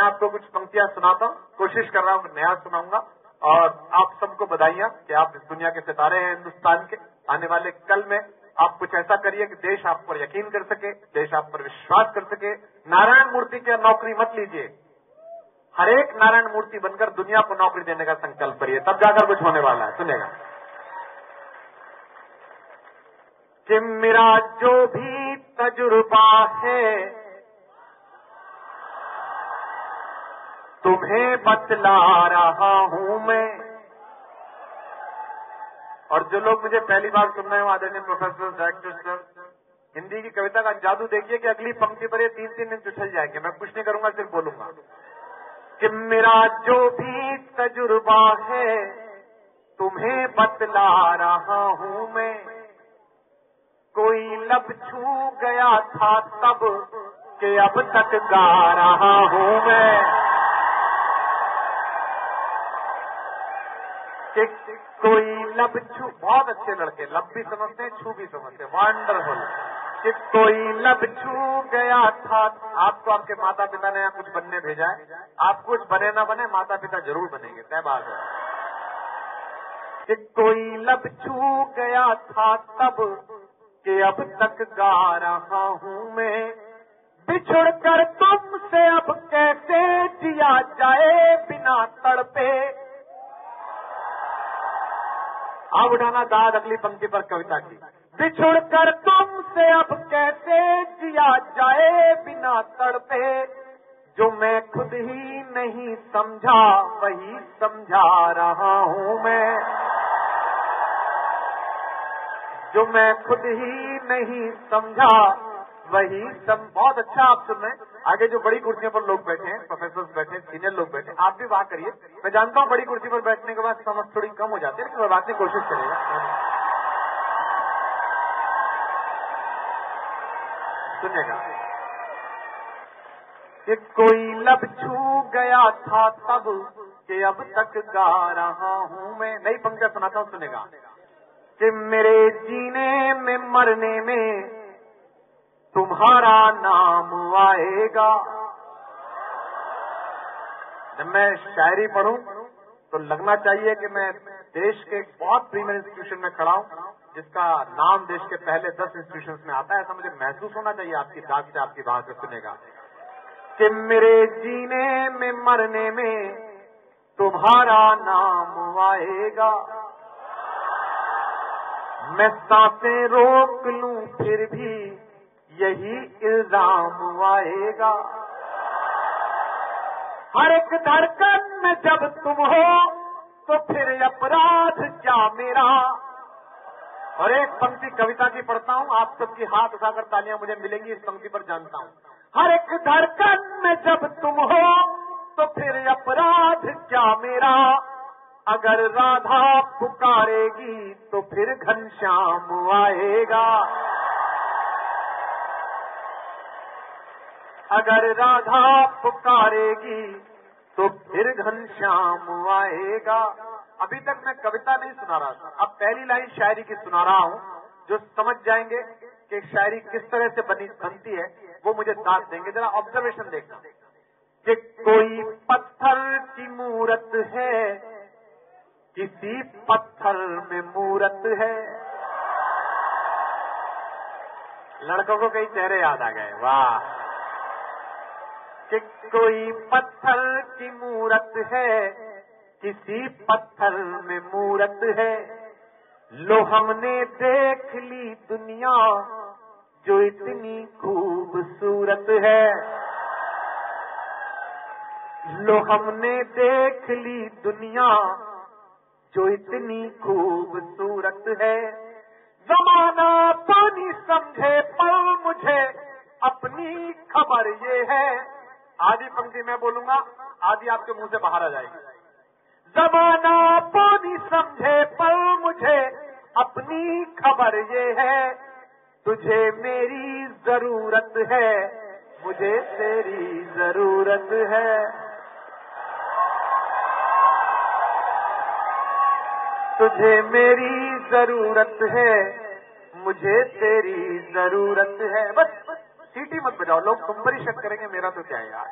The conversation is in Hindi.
मैं आपको कुछ पंक्तियां सुनाता हूँ, कोशिश कर रहा हूँ कि नया सुनाऊंगा, और आप सबको बधाइयां कि आप इस दुनिया के सितारे हैं हिंदुस्तान के। आने वाले कल में आप कुछ ऐसा करिए कि देश आप पर यकीन कर सके, देश आप पर विश्वास कर सके। नारायण मूर्ति की नौकरी मत लीजिए, हर एक नारायण मूर्ति बनकर दुनिया को नौकरी देने का संकल्प करिए, तब जाकर कुछ होने वाला है। सुनेगा कि मेरा जो भी तजुर्बा है तुम्हें बतला रहा हूं मैं। और जो लोग मुझे पहली बार सुन रहे हो, आदरणीय प्रोफेसर, डायरेक्टर सर, हिंदी की कविता का जादू देखिए कि अगली पंक्ति पर ये 3-3 दिन उछल जाएंगे। मैं कुछ नहीं करूंगा, सिर्फ बोलूंगा कि मेरा जो भी तजुर्बा है तुम्हें बतला रहा हूं मैं। कोई लब छू गया था तब के अब तक गा रहा हूं मैं। कि कोई लब छू, बहुत अच्छे लड़के, लब भी समझते हैं, छू भी समझते हैं, वंडरफुल। कि कोई लब छू गया था, आपको आपके माता पिता ने कुछ बनने भेजा है, आप कुछ बने ना बने, माता पिता जरूर बनेंगे, तय बात है। कि कोई लब छू गया था तब कि अब तक गा रहा हूं मैं। बिछुड़ कर तुमसे अब कैसे जिया जाए बिना तड़पे। आप उठाना दाद अगली पंक्ति पर कविता की। बिछुड़ कर तुमसे अब कैसे जिया जाए बिना तड़पे। जो मैं खुद ही नहीं समझा वही समझा रहा हूं मैं। जो मैं खुद ही नहीं समझा वही बहुत अच्छा आप सुन रहे हैं। आगे जो बड़ी कुर्सियों पर लोग बैठे हैं, प्रोफेसर बैठे हैं, सीनियर लोग बैठे हैं, आप भी वहां करिए। मैं जानता हूं बड़ी कुर्सी पर बैठने के बाद समझ थोड़ी कम हो जाती है, लेकिन बात की कोशिश करेगा। सुनेगा कि कोई लब छू गया था तब कि अब तक गा रहा हूं मैं। नई पंक्तियां सुनाता हूं, सुनेगा कि मेरे जीने में मरने में तुम्हारा नाम आएगा। जब मैं शायरी पढ़ूं तो लगना चाहिए कि मैं देश के एक बहुत प्रीमियर इंस्टीट्यूशन में खड़ा हूं, जिसका नाम देश के पहले 10 इंस्टीट्यूशंस में आता है। ऐसा मुझे महसूस होना चाहिए आपकी बात से, आपकी बात से। सुनेगा कि मेरे जीने में मरने में तुम्हारा नाम आएगा। मैं सांसें रोक लूं फिर भी यही इल्जाम आएगा। हर एक धड़कन में जब तुम हो तो फिर अपराध क्या मेरा। और एक पंक्ति कविता की पढ़ता हूं, आप सबकी हाथ उठाकर तालियां मुझे मिलेंगी इस पंक्ति पर, जानता हूं। हर एक धड़कन में जब तुम हो तो फिर अपराध क्या मेरा। अगर राधा पुकारेगी तो फिर घनश्याम आएगा। अगर राधा पुकारेगी तो फिर घनश्याम आएगा। अभी तक मैं कविता नहीं सुना रहा था, अब पहली लाइन शायरी की सुना रहा हूं। जो समझ जाएंगे कि शायरी किस तरह से बनती है वो मुझे दाद देंगे। जरा ऑब्जर्वेशन देखना कि कोई पत्थर की मूरत है, किसी पत्थर में मूरत है। लड़कों को कई चेहरे याद आ गए, वाह। कि कोई पत्थर की मूरत है, किसी पत्थर में मूरत है। लो हमने देख ली दुनिया जो इतनी खूबसूरत है। लो हमने देख ली दुनिया जो इतनी खूबसूरत है। जमाना तो नहीं समझे पर मुझे अपनी खबर ये है। आधी पंक्ति मैं बोलूंगा, आधी आपके मुंह से बाहर आ जाएगी। जमाना तो नहीं समझे पर मुझे अपनी खबर ये है। तुझे मेरी जरूरत है, मुझे तेरी जरूरत है। तुझे मेरी जरूरत है, मुझे तेरी जरूरत है। बस सीटी मत बजाओ, लोग तुम पर ही शक करेंगे, मेरा तो क्या है यार।